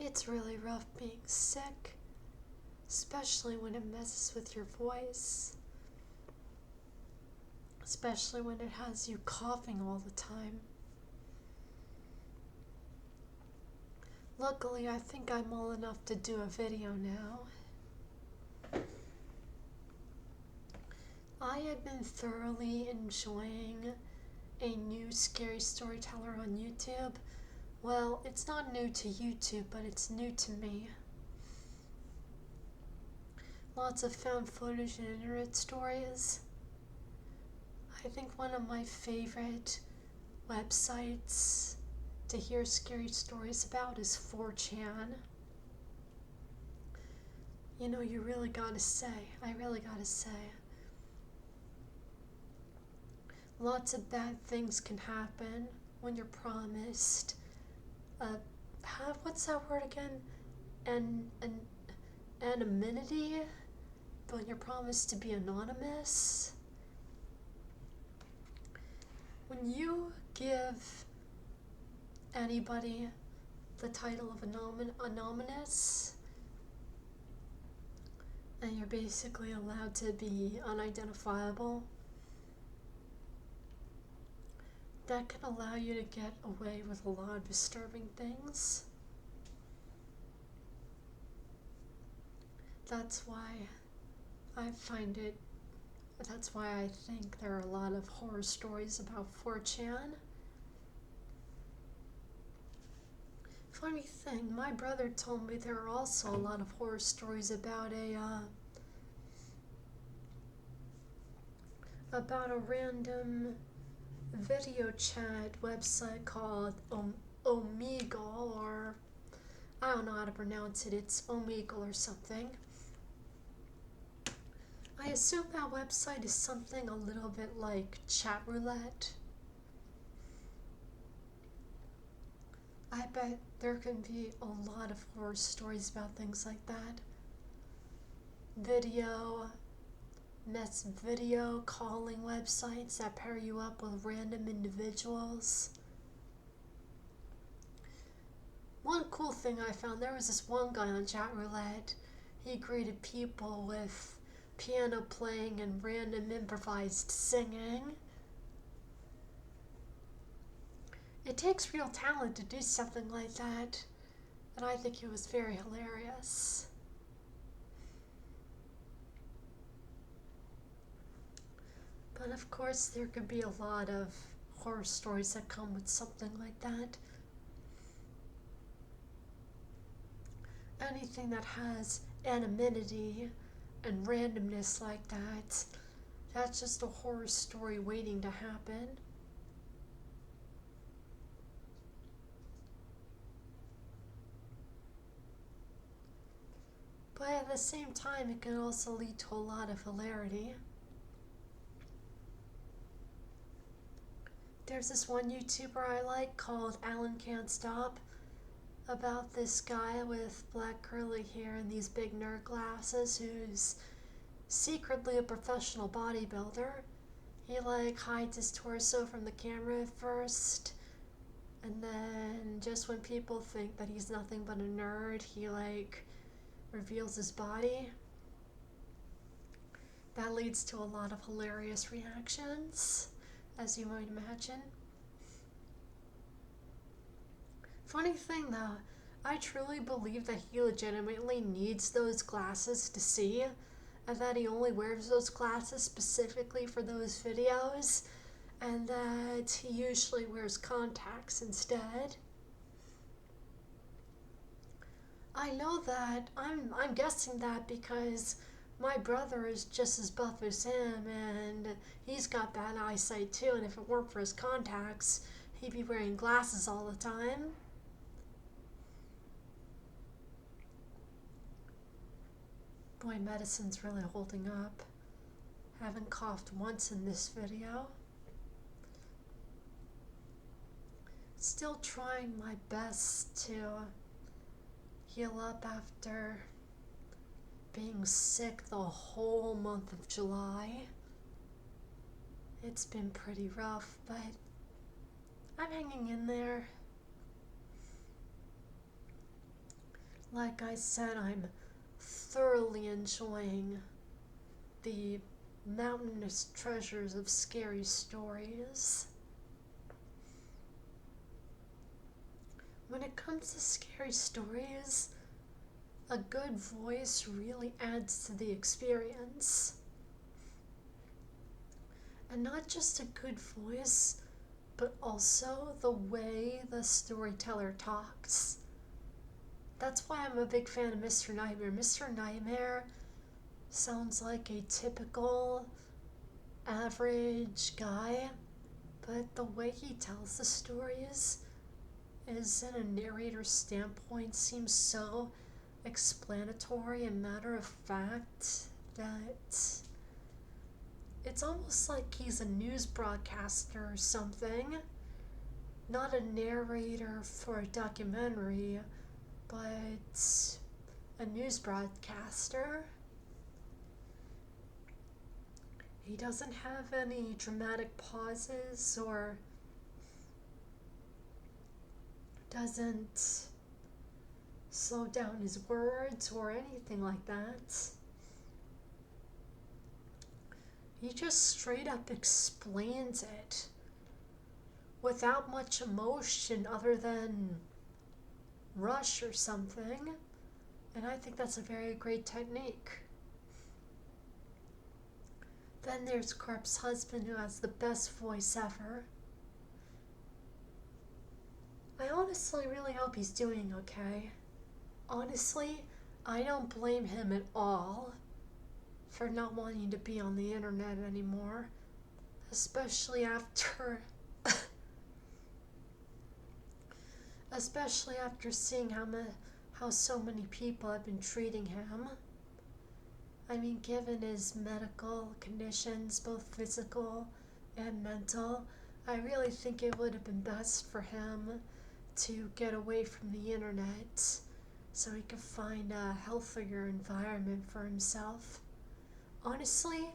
It's really rough being sick, especially when it messes with your voice, especially when it has you coughing all the time. Luckily, I think I'm well enough to do a video now. I had been thoroughly enjoying a new scary storyteller on YouTube. Well, it's not new to YouTube, but it's new to me. Lots of found footage and internet stories. I think one of my favorite websites to hear scary stories about is 4chan. You know, I really gotta say, lots of bad things can happen when you're promised what's that word again? Anonymity? When you're promised to be anonymous. When you give anybody the title of anonymous, and you're basically allowed to be unidentifiable, that can allow you to get away with a lot of disturbing things. That's why I think there are a lot of horror stories about 4chan. Funny thing, my brother told me there are also a lot of horror stories about a random video chat website called Omegle, or I don't know how to pronounce it. It's Omegle or something. I assume that website is something a little bit like chat roulette. I bet there can be a lot of horror stories about things like that. Video calling websites that pair you up with random individuals. One cool thing I found, there was this one guy on chat roulette. He greeted people with piano playing and random improvised singing. It takes real talent to do something like that, and I think it was very hilarious. But of course, there could be a lot of horror stories that come with something like that. Anything that has anonymity and randomness like that, that's just a horror story waiting to happen. But at the same time, it can also lead to a lot of hilarity. There's this one YouTuber I like called Alan Can't Stop, about this guy with black curly hair and these big nerd glasses who's secretly a professional bodybuilder. He hides his torso from the camera at first, and then just when people think that he's nothing but a nerd, he reveals his body. That leads to a lot of hilarious reactions, as you might imagine. Funny thing though, I truly believe that he legitimately needs those glasses to see, and that he only wears those glasses specifically for those videos, and that he usually wears contacts instead. I know that, I'm guessing that because my brother is just as buff as him, and he's got bad eyesight too, and if it weren't for his contacts, he'd be wearing glasses all the time. Boy, medicine's really holding up. Haven't coughed once in this video. Still trying my best to heal up after being sick the whole month of July. It's been pretty rough, but I'm hanging in there. Like I said, I'm thoroughly enjoying the mountainous treasures of scary stories. When it comes to scary stories, a good voice really adds to the experience. And not just a good voice, but also the way the storyteller talks. That's why I'm a big fan of Mr. Nightmare. Mr. Nightmare sounds like a typical average guy, but the way he tells the stories is, in a narrator's standpoint, seems so explanatory and matter of fact that it's almost like he's a news broadcaster or something. Not a narrator for a documentary, but a news broadcaster. He doesn't have any dramatic pauses or doesn't slow down his words or anything like that. He just straight up explains it without much emotion other than rush or something. And I think that's a very great technique. Then there's Corp's husband, who has the best voice ever. I honestly really hope he's doing okay. Honestly, I don't blame him at all for not wanting to be on the internet anymore, especially after seeing how so many people have been treating him. I mean, given his medical conditions, both physical and mental, I really think it would have been best for him to get away from the internet so he could find a healthier environment for himself. Honestly,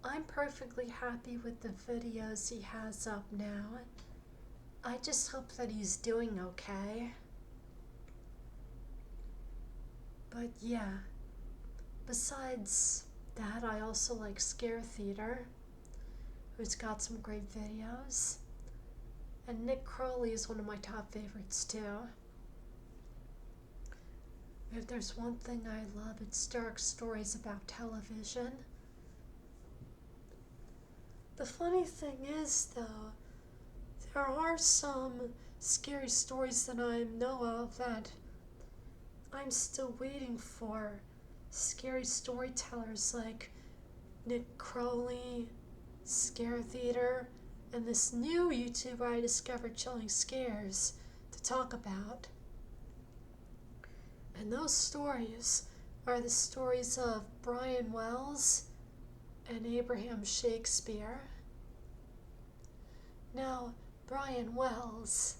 I'm perfectly happy with the videos he has up now. I just hope that he's doing okay. But yeah, besides that, I also like Scare Theater, who's got some great videos. And Nick Crowley is one of my top favorites too. If there's one thing I love, it's dark stories about television. The funny thing is, though, there are some scary stories that I know of that I'm still waiting for. Scary storytellers like Nick Crowley, Scare Theater, and this new YouTuber I discovered, Chilling Scares, to talk about. And those stories are the stories of Brian Wells and Abraham Shakespeare. Now, Brian Wells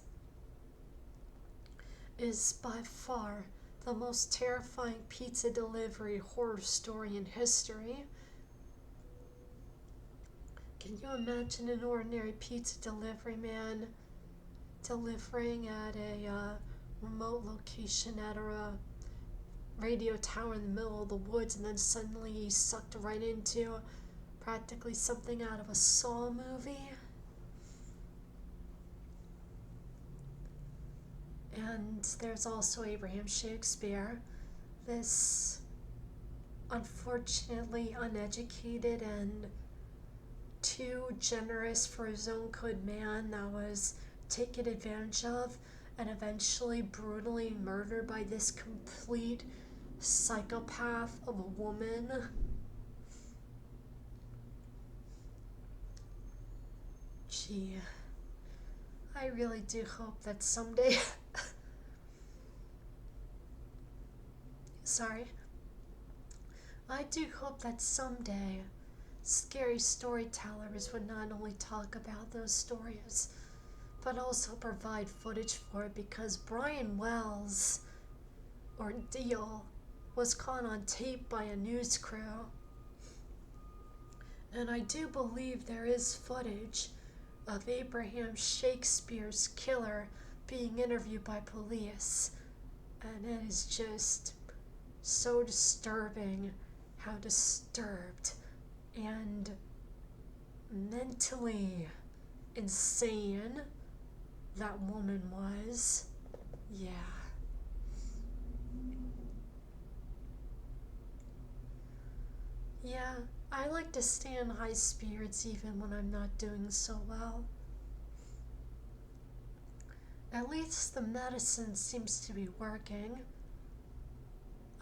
is by far the most terrifying pizza delivery horror story in history. Can you imagine an ordinary pizza delivery man delivering at a remote location at a radio tower in the middle of the woods, and then suddenly he's sucked right into practically something out of a Saw movie? And there's also Abraham Shakespeare, this unfortunately uneducated and too generous for his own good man that was taken advantage of and eventually brutally murdered by this complete psychopath of a woman. Gee, I really do hope that someday I do hope that someday scary storytellers would not only talk about those stories, but also provide footage for it, because Brian Wells' ordeal was caught on tape by a news crew. And I do believe there is footage of Abraham Shakespeare's killer being interviewed by police. And it is just so disturbing how disturbed and mentally insane that woman was. Yeah. Yeah, I like to stay in high spirits even when I'm not doing so well. At least the medicine seems to be working.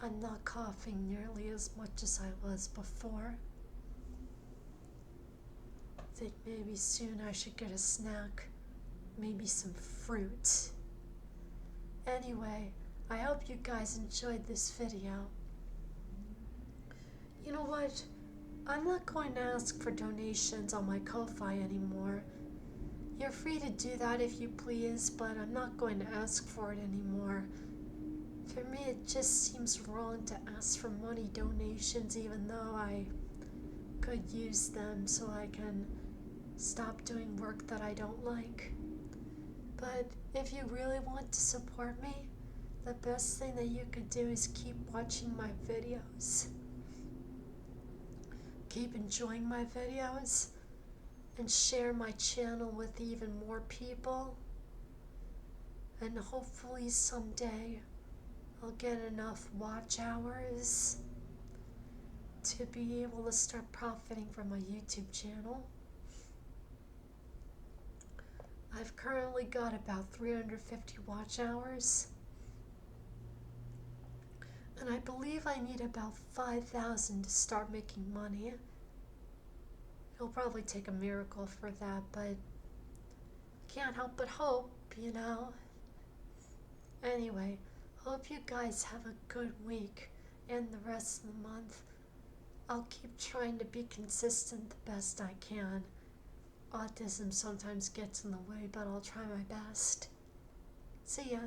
I'm not coughing nearly as much as I was before. I think maybe soon I should get a snack. Maybe some fruit. Anyway, I hope you guys enjoyed this video. You know what? I'm not going to ask for donations on my Ko-Fi anymore. You're free to do that if you please, but I'm not going to ask for it anymore. For me, it just seems wrong to ask for money donations even though I could use them so I can stop doing work that I don't like. But if you really want to support me, the best thing that you could do is keep watching my videos. Keep enjoying my videos and share my channel with even more people. And hopefully someday I'll get enough watch hours to be able to start profiting from my YouTube channel. I've currently got about 350 watch hours, and I believe I need about 5,000 to start making money. It'll probably take a miracle for that, but can't help but hope, you know. Anyway, hope you guys have a good week and the rest of the month. I'll keep trying to be consistent the best I can. Autism sometimes gets in the way, but I'll try my best. See ya.